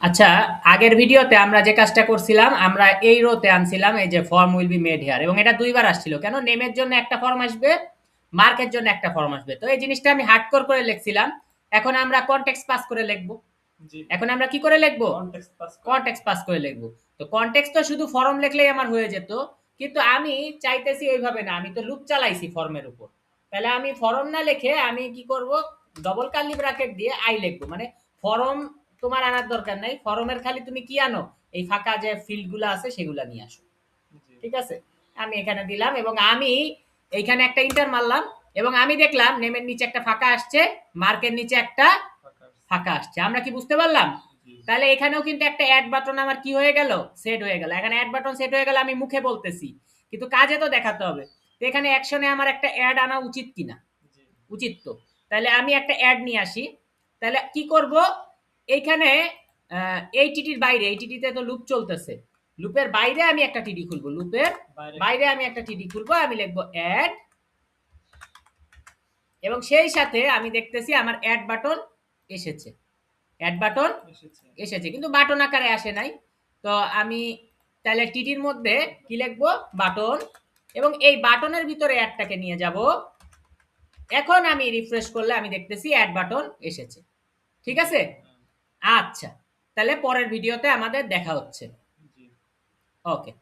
আচ্ছা, আগের ভিডিওতে আমরা যে কাজটা করছিলাম, আমরা এই রোতে আনছিলাম এই যে form will be made here এবং এটা ২ বার আসছিল। কেন? নেমের জন্য একটা ফর্ম আসবে, মার্কের জন্য একটা ফর্ম আসবে। তো এই জিনিসটা আমি হার্ডকোর করে লিখছিলাম। এখন আমরা কনটেক্সট পাস করে লিখব। জি এখন আমরা কি করে লিখব? কনটেক্সট পাস করে কনটেক্সট পাস করে লিখব। তো কনটেক্সট তো শুধু ফর্ম লিখলেই আমার হয়ে যেত। কিন্তু আমি চাইতেছি ওইভাবে না। আমি তো লুপ চালাইছি ফর্মের উপর। তাহলে আমি ফর্ম না লিখে আমি কি করব? ডবল কার্লি ব্র্যাকেট দিয়ে আই লিখব। মানে ফর্ম তোমার আনার দরকার নাই। ফর্মের খালি তুমি কি আনো? এই ফাঁকা যে ফিল্ড গুলো আছে সেগুলা নিয়ে আসো। জি ঠিক আছে? আমি এখানে দিলাম এবং আমি এইখানে একটা ইন্টার মারলাম এবং আমি দেখলাম নেমের নিচে একটা ফাঁকা আসছে, মার্কের নিচে একটা ফাঁকা আসছে। ফাঁকা আসছে। আমরা কি বুঝতে পারলাম? জি তাহলে এখানেও কিন্তু একটা অ্যাড বাটন আমার কি হয়ে গেল? সেট হয়ে গেল। এখানে অ্যাড বাটন সেট হয়ে গেল আমি মুখে বলতেছি। কিন্তু কাজে তো দেখাতে হবে। তো এখানে অ্যাকশনে আমার একটা অ্যাড আনা উচিত কিনা? জি উচিত তো। তাহলে আমি একটা অ্যাড নিয়ে আসি। তাহলে কি করব? এইখানে এই টিটির বাইরে, এই টিটিতে তো লুপ চলতেছে। লুপের বাইরে আমি একটা টিডি খুলবো। লুপের বাইরে বাইরে আমি একটা টিডি খুলবো। আমি লিখবো অ্যাড এবং সেই সাথে আমি দেখতেছি আমার অ্যাড বাটন এসেছে। অ্যাড বাটন এসেছে। এসেছে কিন্তু বাটন আকারে আসে নাই। তো আমি তাহলে টিটির মধ্যে কি লিখবো? বাটন এবং এই বাটনের ভিতরে অ্যাডটাকে নিয়ে যাব। এখন আমি রিফ্রেশ করলে আমি দেখতেছি অ্যাড বাটন এসেছে। ঠিক আছে? হ্যাঁ, আচ্ছা, তাহলে পরের ভিডিওতে আমাদের দেখা হচ্ছে। জি ওকে।